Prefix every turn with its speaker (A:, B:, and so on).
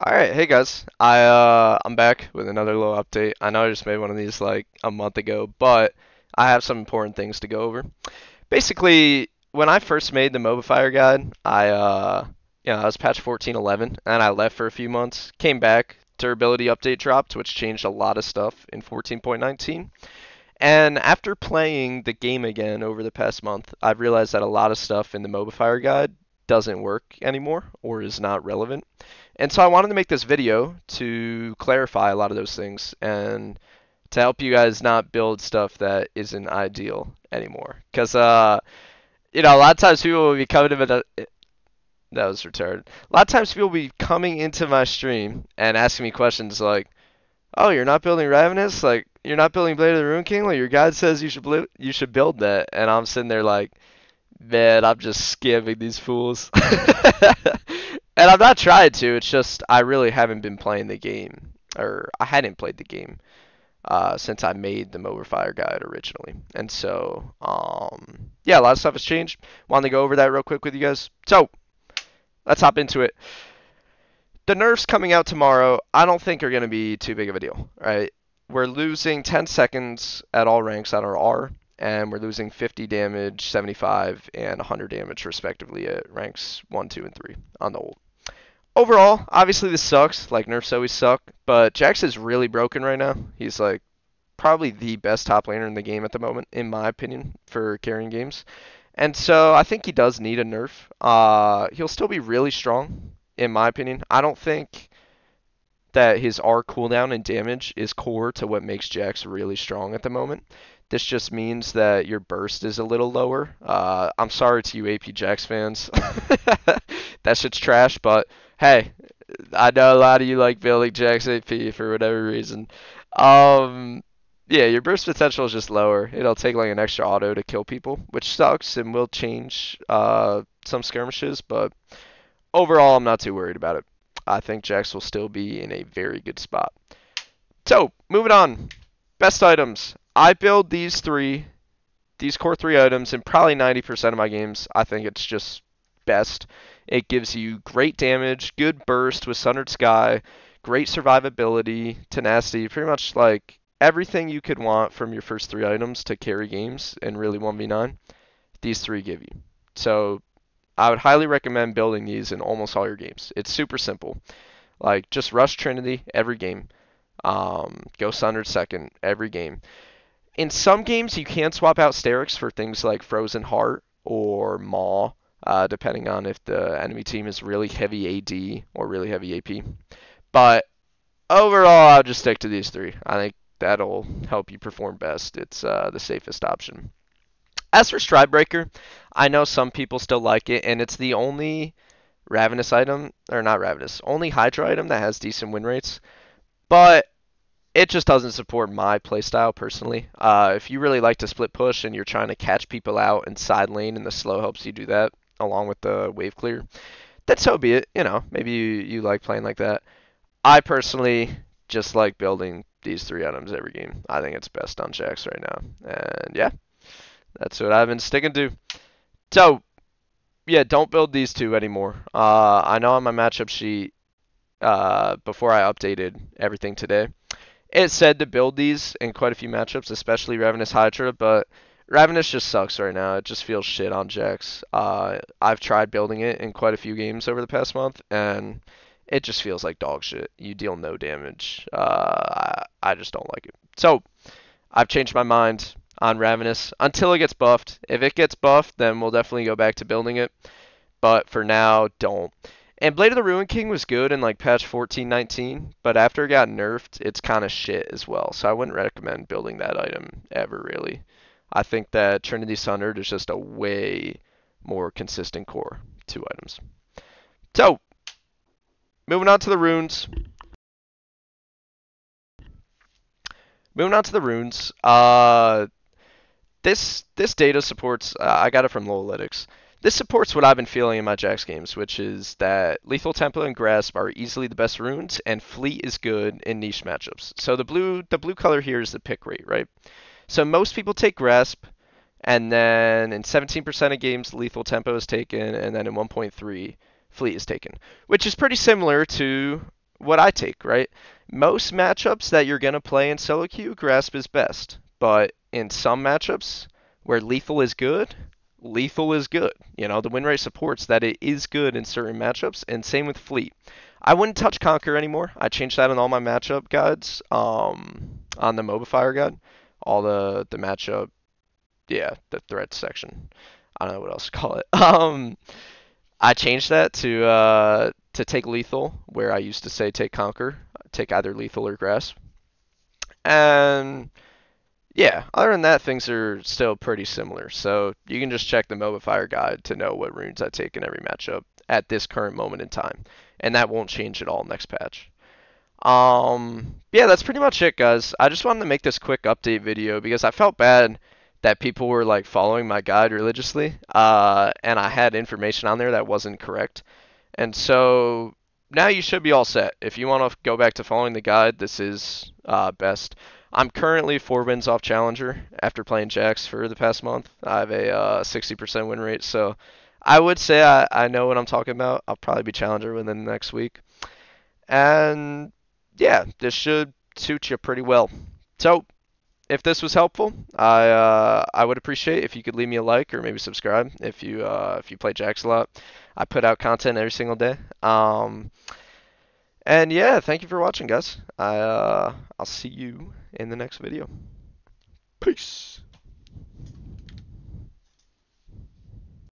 A: All right, hey guys. I'm back with another little update. I know I just made one of these like a month ago, but I have some important things to go over. Basically, when I first made the Mobifier guide, I was patch 14.11 and I left for a few months, came back, durability update dropped, which changed a lot of stuff in 14.19. And after playing the game again over the past month, I've realized that a lot of stuff in the Mobifier guide doesn't work anymore or is not relevant. And so I wanted to make this video to clarify a lot of those things and to help you guys not build stuff that isn't ideal anymore. Because, a lot of times people will be coming to that was retarded. A lot of times people will be coming into my stream and asking me questions like, "Oh, you're not building Ravenous? Like, you're not building Blade of the Ruin King? Like, your guide says you should build that." And I'm sitting there like, "Man, I'm just scamming these fools." And I'm not trying to. It's just I really haven't been playing the game, or I hadn't played the game since I made the Moverfire guide originally. And so, yeah, a lot of stuff has changed. Wanted to go over that real quick with you guys. So let's hop into it. The nerfs coming out tomorrow, I don't think are going to be too big of a deal, right? We're losing 10 seconds at all ranks on our R, and we're losing 50 damage, 75, and 100 damage respectively at ranks 1, 2, and 3 on the ult. Overall, obviously this sucks, like nerfs always suck, but Jax is really broken right now. He's like probably the best top laner in the game at the moment, in my opinion, for carrying games. And so I think he does need a nerf. He'll still be really strong, in my opinion. I don't think that his R cooldown and damage is core to what makes Jax really strong at the moment. This just means that your burst is a little lower. I'm sorry to you AP Jax fans. That shit's trash, but hey, I know a lot of you like building Jax AP for whatever reason. Um, yeah, your burst potential is just lower. It'll take like an extra auto to kill people, which sucks and will change some skirmishes, but overall, I'm not too worried about it. I think Jax will still be in a very good spot. So, moving on. Best items. I build these core three items in probably 90% of my games. I think it's just best. It gives you great damage, good burst with Sundered Sky, great survivability, tenacity, pretty much like everything you could want from your first three items to carry games and really 1v9. These three give you. So I would highly recommend building these in almost all your games. It's super simple. Like just rush Trinity every game. Go Sundered second every game. In some games you can swap out Sterix for things like Frozen Heart or Maw, depending on if the enemy team is really heavy AD or really heavy AP. But overall, I'll just stick to these three. I think that'll help you perform best. It's the safest option. As for Stridebreaker, I know some people still like it, and it's the only Ravenous item, or not Ravenous, only Hydra item that has decent win rates, but it just doesn't support my playstyle personally. If you really like to split push and you're trying to catch people out in side lane and the slow helps you do that, along with the wave clear, then so be it. Maybe you like playing like that. I personally just like building these three items every game. I think it's best on Jax right now. And yeah, that's what I've been sticking to. So, yeah, don't build these two anymore. I know on my matchup sheet, before I updated everything today, it said to build these in quite a few matchups, especially Ravenous Hydra, but Ravenous just sucks right now. It just feels shit on Jax. I've tried building it in quite a few games over the past month, and it just feels like dog shit. You deal no damage. I just don't like it. So, I've changed my mind on Ravenous until it gets buffed. If it gets buffed, then we'll definitely go back to building it. But for now, don't. And Blade of the Ruin King was good in like patch 14.19, but after it got nerfed, it's kind of shit as well. So I wouldn't recommend building that item ever really. I think that Trinity Sundered is just a way more consistent core two items. So, moving on to the runes. Moving on to the runes. This data supports. I got it from Lolalytics. This supports what I've been feeling in my Jax games, which is that Lethal Tempo and Grasp are easily the best runes, and Fleet is good in niche matchups. So the blue color here is the pick rate, right? So most people take Grasp, and then in 17% of games, Lethal Tempo is taken, and then in 1.3, Fleet is taken, which is pretty similar to what I take, right? Most matchups that you're going to play in solo queue, Grasp is best. But in some matchups where lethal is good. You know, the win rate supports that it is good in certain matchups, and same with Fleet. I wouldn't touch Conquer anymore. I changed that in all my matchup guides, on the Mobifier guide. All the matchup, yeah, the threat section. I don't know what else to call it. I changed that to take lethal, where I used to say take conquer, take either lethal or grasp. And yeah, other than that, things are still pretty similar. So you can just check the Mobifier guide to know what runes I take in every matchup at this current moment in time, and that won't change at all next patch. Yeah, that's pretty much it, guys. I just wanted to make this quick update video because I felt bad that people were like following my guide religiously, and I had information on there that wasn't correct. And so now you should be all set. If you want to go back to following the guide, this is best. I'm currently 4 wins off Challenger after playing Jax for the past month. I have a 60% win rate, so I would say I know what I'm talking about. I'll probably be Challenger within the next week. And yeah, this should suit you pretty well. So if this was helpful, I would appreciate if you could leave me a like or maybe subscribe if you play Jax a lot. I put out content every single day. And yeah, thank you for watching, guys. I'll see you in the next video. Peace.